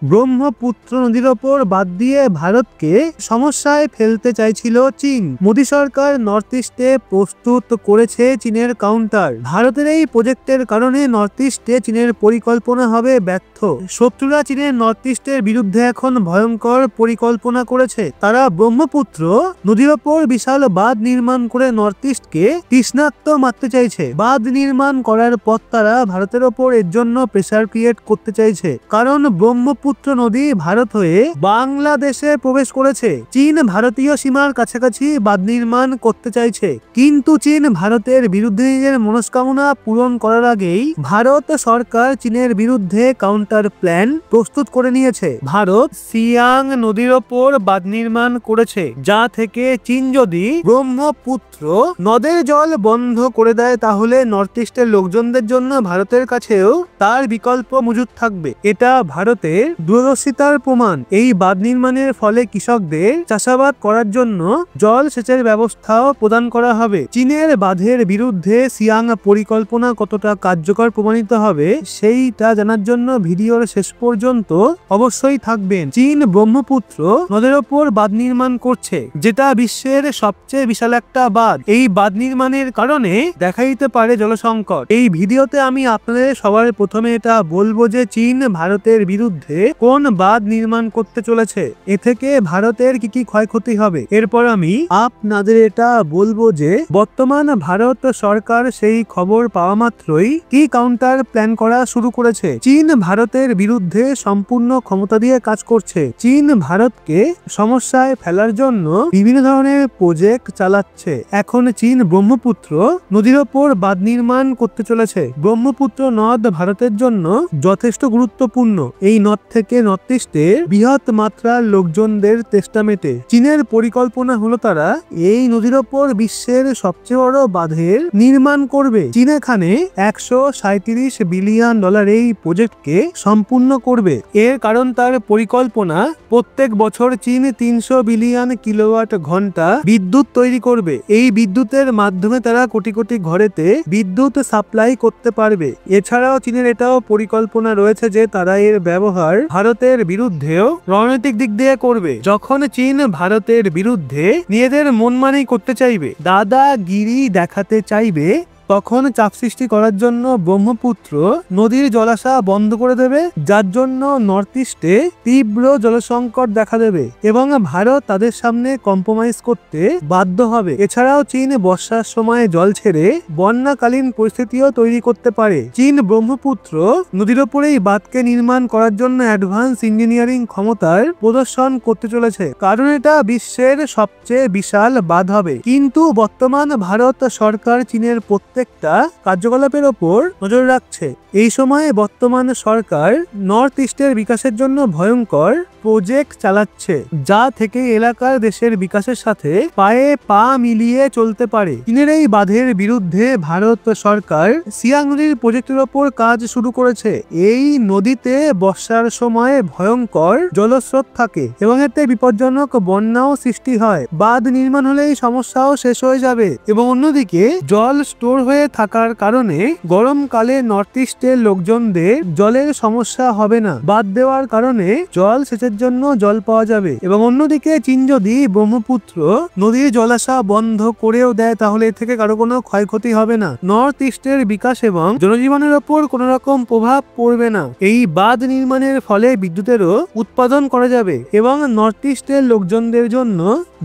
ব্রহ্মপুত্র নদীর ওপর বাদ দিয়ে ভারতকে সমস্যায় ফেলতে চাইছিল চীন। মোদী সরকার নর্থ ইস্টে প্রস্তুত করেছে চীনের কাউন্টার। ভারতের এই প্রজেক্টের কারণে নর্থ ইস্টে চীনের পরিকল্পনা হবে ব্যর্থ। শত্রুরা চীনের নর্থ ইস্টের বিরুদ্ধে এখন ভয়ঙ্কর পরিকল্পনা করেছে। তারা ব্রহ্মপুত্র নদীর ওপর বিশাল বাঁধ নির্মাণ করে নর্থ ইস্টকে তৃষ্ণার্ত মারতে চাইছে। বাঁধ নির্মাণ করার পর তারা ভারতের ওপর এর জন্য প্রেসার ক্রিয়েট করতে চাইছে, কারণ ব্রহ্মপুত্র নদী ভারত হয়ে বাংলাদেশে প্রবেশ করেছে। চীন ভারতীয় সীমার কাছাকাছি বাঁধ নির্মাণ করতে চাইছে, কিন্তু চীন ভারতের বিরুদ্ধে নিজের মনস্কামনা পূরণ করার আগেই ভারত সরকার চীনের বিরুদ্ধে কাউন্টার প্ল্যান প্রস্তুত করে নিয়েছে। ভারত সিয়াং নদীর ওপর বাঁধ নির্মাণ করেছে, যা থেকে চীন যদি ব্রহ্মপুত্র নদের জল বন্ধ করে দেয় তাহলে নর্থ ইস্টের লোকজনদের জন্য ভারতের কাছেও তার বিকল্প মজুদ থাকবে। এটা ভারতের দূরদর্শিতার প্রমাণ। এই বাঁধ নির্মাণের ফলে কৃষকদের চাষাবাদ করার জন্য জল সেচের ব্যবস্থাও প্রদান করা হবে। চীনের বাঁধের বিরুদ্ধে সিয়াং পরিকল্পনা কতটা কার্যকর প্রমাণিত হবে সেইটা জানার জন্য ভিডিওর শেষ পর্যন্ত অবশ্যই থাকবেন। চীন ব্রহ্মপুত্র নদের ওপর বাঁধ নির্মাণ করছে, যেটা বিশ্বের সবচেয়ে বিশাল একটা বাঁধ। এই বাঁধ নির্মাণের কারণে দেখা দিতে পারে জলসংকট। এই ভিডিওতে আমি আপনাদের সবার প্রথমে এটা বলবো যে চীন ভারতের বিরুদ্ধে কোন বাঁধ নির্মাণ করতে চলেছে, এ থেকে ভারতের কি কি ক্ষয়ক্ষতি হবে। এরপর আমি আপনাদের এটা বলবো যে বর্তমান ভারত সরকার সেই খবর পাওয়া মাত্রই কি কাউন্টার প্ল্যান করা শুরু করেছে। চীন ভারতের বিরুদ্ধে সম্পূর্ণ ক্ষমতা দিয়ে কাজ করছে। চীন ভারতকে সমস্যায় ফেলার জন্য বিভিন্ন ধরনের প্রজেক্ট চালাচ্ছে। এখন চীন ব্রহ্মপুত্র নদীর ওপর বাঁধ নির্মাণ করতে চলেছে। ব্রহ্মপুত্র নদ ভারতের জন্য যথেষ্ট গুরুত্বপূর্ণ। এই নদ থেকে নর্থ ইস্টের বৃহৎ মাত্রার লোকজনদের তেষ্টা মেটে। চীনের পরিকল্পনা হলো তারা এই নদীর ওপর বিশ্বের সবচেয়ে বড় বাঁধের নির্মাণ করবে। চীন এখানে $137 বিলিয়ন এই প্রজেক্টকে সম্পূর্ণ করবে। এর কারণ তার পরিকল্পনা প্রত্যেক বছর চীন 300 বিলিয়ন কিলোওয়াট ঘন্টা বিদ্যুৎ তৈরি করবে। এই বিদ্যুতের মাধ্যমে তারা কোটি কোটি ঘরেতে বিদ্যুৎ সাপ্লাই করতে পারবে। এছাড়াও চীনের এটাও পরিকল্পনা রয়েছে যে তারা এর ব্যবহার ভারতের বিরুদ্ধেও রণনৈতিক দিক দিয়ে করবে। যখন চীন ভারতের বিরুদ্ধে নিজেদের মনমানি করতে চাইবে, দাদাগিরি দেখাতে চাইবে, তখন চাপ সৃষ্টি করার জন্য ব্রহ্মপুত্র নদীর জলাশয় বন্ধ করে দেবে, যার জন্য নর্থ ইস্টে তীব্র জলসংকট দেখা দেবে এবং ভারত তাদের সামনে কম্প্রোমাইজ করতে বাধ্য হবে। এছাড়াও চীন বর্ষার সময় জল ছেড়ে বন্যাকালীন পরিস্থিতিও তৈরি করতে পারে। চীন ব্রহ্মপুত্র নদীর ওপরেই বাঁধকে নির্মাণ করার জন্য অ্যাডভান্স ইঞ্জিনিয়ারিং ক্ষমতার প্রদর্শন করতে চলেছে, কারণ এটা বিশ্বের সবচেয়ে বিশাল বাঁধ হবে। কিন্তু বর্তমান ভারত সরকার চীনের প্রত্যেকটা কার্যকলাপের ওপর নজর রাখছে। এই সময়ে বর্তমান সরকার নর্থ ইস্টের বিকাশের জন্য ভয়ঙ্কর প্রজেক্ট চালাচ্ছে, যা থেকে এলাকার দেশের বিকাশের সাথে পায়ে পা মিলিয়ে চলতে পারে। চীনের এই বাঁধের বিরুদ্ধে ভারত সরকার সিয়াং নদীর প্রজেক্টের ওপর কাজ শুরু করেছে। এই নদীতে বর্ষার সময় ভয়ঙ্কর জলস্রোত থাকে এবং এতে বিপজ্জনক বন্যাও সৃষ্টি হয়। বাঁধ নির্মাণ হলে এই সমস্যাও শেষ হয়ে যাবে এবং অন্যদিকে জল স্টোর হয়ে থাকার কারণে গরমকালে নর্থ ইস্টের লোকজনদের জলের সমস্যা হবে না। বাঁধ দেওয়ার কারণে জল সেচের জন্য জল পাওয়া যাবে এবং অন্যদিকে চীন যদি ব্রহ্মপুত্র নদীর জলাশয় বন্ধ করেও দেয় তাহলে এর থেকে কারো কোনো ক্ষয়ক্ষতি হবে না। নর্থ ইস্টের বিকাশ এবং জনজীবনের ওপর কোন রকম প্রভাব পড়বে না। এই বাঁধ নির্মাণের ফলে বিদ্যুতেরও উৎপাদন করা যাবে এবং নর্থ ইস্টের লোকজনদের জন্য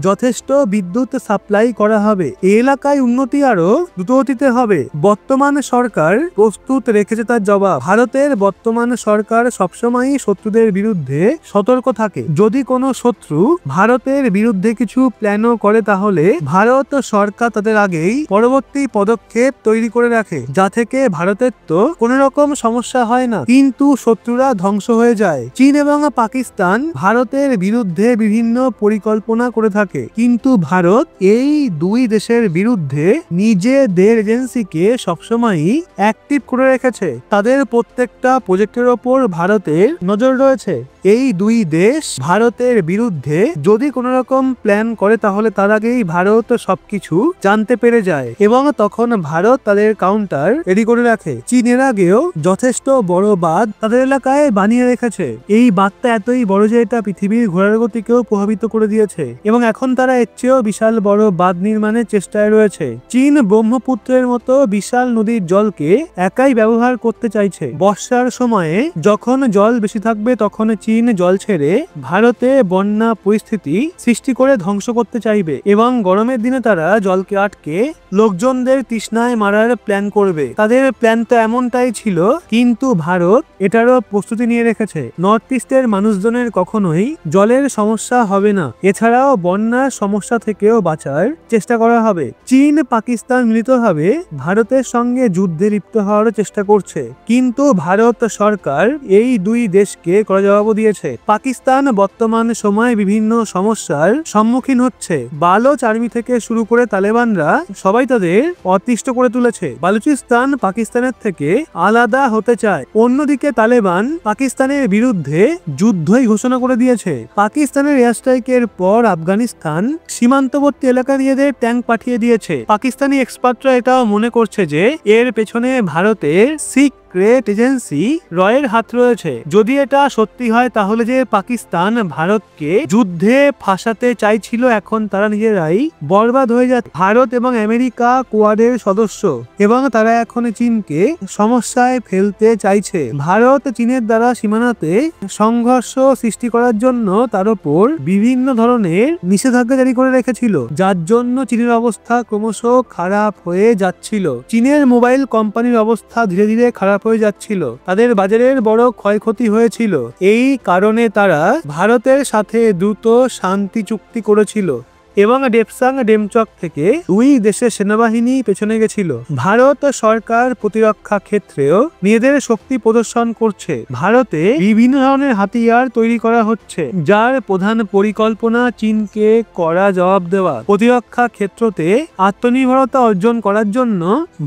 যথেষ্ট বিদ্যুৎ সাপ্লাই করা হবে। এই এলাকায় উন্নতি আরো দ্রুতগতিতে হবে। বর্তমান সরকার প্রস্তুত রেখেছে তার জবাব। ভারতের বর্তমান সরকার সবসময়ই শত্রুদের বিরুদ্ধে সতর্ক থাকে। যদি কোনো শত্রু ভারতের বিরুদ্ধে কিছু প্ল্যানও করে তাহলে ভারত সরকার তাদের আগেই পরবর্তী পদক্ষেপ তৈরি করে রাখে, যা থেকে ভারতের তো কোনো রকম সমস্যা হয় না, কিন্তু শত্রুরা ধ্বংস হয়ে যায়। চীন এবং পাকিস্তান ভারতের বিরুদ্ধে বিভিন্ন পরিকল্পনা করে থাকে, কিন্তু ভারত এই দুই দেশের বিরুদ্ধে নিজেদের যে এজেন্সিকে সবসময়ই অ্যাক্টিভ করে রেখেছে। তাদের প্রত্যেকটা প্রজেক্টের ওপর ভারতের নজর রয়েছে। এই দুই দেশ ভারতের বিরুদ্ধে যদি কোনো রকম প্ল্যান করে তাহলে তার আগেই ভারত সবকিছু জানতে পেরে যায় এবং তখন ভারত তাদের কাউন্টার রেডি করে রাখে। চীনের আগেও যথেষ্ট বড় বাঁধ তাদের এলাকায় বানিয়ে রেখেছে। এই বাঁধটা এতই বড় যে এটা পৃথিবীর ঘোড়ার গতিকেও প্রভাবিত করে দিয়েছে এবং এখন তারা এর চেয়েও বিশাল বড় বাঁধ নির্মাণের চেষ্টায় রয়েছে। চীন ব্রহ্মপুত্রের মতো বিশাল নদীর জলকে একাই ব্যবহার করতে চাইছে। বর্ষার সময়ে যখন জল বেশি থাকবে তখন চীন জল ছেড়ে ভারতে বন্যা পরিস্থিতি সৃষ্টি করে ধ্বংস করতে চাইবে এবং গরমের দিনে তারা জলকে আটকে লোকজনদের তৃষ্ণায় মারার প্ল্যান করবে। তাদের প্ল্যান তো এমনটাই ছিল, কিন্তু ভারত এটারও প্রস্তুতি নিয়ে রেখেছে। নর্থ ইস্টের মানুষজনের কখনোই জলের সমস্যা হবে না। এছাড়াও বন্যার সমস্যা থেকেও বাঁচার চেষ্টা করা হবে। চীন পাকিস্তান মিলিতভাবে ভারতের সঙ্গে যুদ্ধে লিপ্ত হওয়ার চেষ্টা করছে, কিন্তু ভারত সরকার এই দুই দেশকে কড়া জবাব দিয়েছে। পাকিস্তান বর্তমান সময়ে বিভিন্ন সমস্যার সম্মুখীন হচ্ছে। বালোচ আর্মি থেকে শুরু করে তালেবানরা সবাই তাদের অতিষ্ঠ করে তুলেছে। বালুচিস্তান পাকিস্তানের থেকে আলাদা হতে চায়। অন্যদিকে তালেবান পাকিস্তানের বিরুদ্ধে যুদ্ধই ঘোষণা করে দিয়েছে। পাকিস্তানের এয়ার স্ট্রাইকের পর আফগানিস্তান সীমান্তবর্তী এলাকা নিজেদের ট্যাঙ্ক পাঠিয়ে দিয়েছে। পাকিস্তানি এক্সপার্টরা এটাও মনে করছে যে এর পেছনে ভারতের সিক্রেট এজেন্সি রয়ের হাত রয়েছে। যদি এটা সত্যি হয় তাহলে যে পাকিস্তান ভারতকে যুদ্ধে ফাঁসাতে চাইছিল, এখন তারা নিজেরাই বরবাদ হয়ে যাচ্ছে। ভারত এবং আমেরিকা কোয়াডের সদস্য এবং তারা এখন চীনকে সমস্যায় ফেলতে চাইছে। ভারত চীনের দ্বারা সীমানাতে সংঘর্ষ সৃষ্টি করার জন্য তার উপর বিভিন্ন ধরনের নিষেধাজ্ঞা জারি করে রেখেছিল, যার জন্য চীনের অবস্থা ক্রমশ খারাপ হয়ে যাচ্ছিল। চীনের মোবাইল কোম্পানির অবস্থা ধীরে ধীরে খারাপ হয়ে যাচ্ছিল। তাদের বাজারের বড় ক্ষয়ক্ষতি হয়েছিল। এই কারণে তারা ভারতের সাথে দ্রুত শান্তি চুক্তি করেছিল এবং ডেপসাং ডেমচক থেকে দুই দেশের সেনাবাহিনী পেছনে গেছিল। ভারত সরকার প্রতিরক্ষা ক্ষেত্রেও নিজেদের শক্তি প্রদর্শন করছে। ভারতে বিভিন্ন ধরনের হাতিয়ার তৈরি করা হচ্ছে, যার প্রধান পরিকল্পনা চীনকে কড়া জবাব দেওয়া। প্রতিরক্ষা ক্ষেত্রতে আত্মনির্ভরতা অর্জন করার জন্য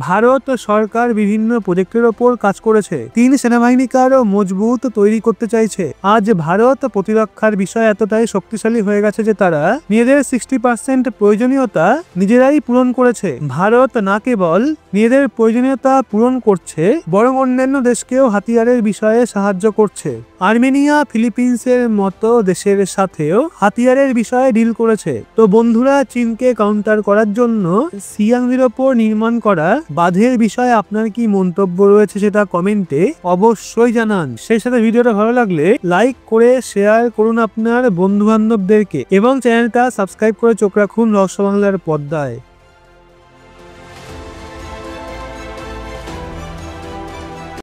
ভারত সরকার বিভিন্ন প্রজেক্টের ওপর কাজ করেছে। চীন সেনাবাহিনীকে আরো মজবুত তৈরি করতে চাইছে। আজ ভারত প্রতিরক্ষার বিষয় এতটাই শক্তিশালী হয়ে গেছে যে তারা নিজেদের 60% প্রয়োজনীয়তা নিজেরাই পূরণ করেছে। ভারত না কেবল নিজেদের প্রয়োজনীয়তা পূরণ করছে, বরং অন্যান্য দেশকেও হাতিয়ারের বিষয়ে সাহায্য করছে। আর্মেনিয়া ফিলিপিন্সের মতো দেশের সাথেও হাতিয়ারের বিষয়ে ডিল করেছে। তো বন্ধুরা, চীনকে কাউন্টার করার জন্য সিয়াংজির ওপর নির্মাণ করা বাঁধের বিষয়ে আপনার কি মন্তব্য রয়েছে সেটা কমেন্টে অবশ্যই জানান। সেই সাথে ভিডিওটা ভালো লাগলে লাইক করে শেয়ার করুন আপনার বন্ধু বান্ধবদেরকে এবং চ্যানেলটা সাবস্ক্রাইব করে চোখ রাখুন রহস্য বাংলার পর্দায়।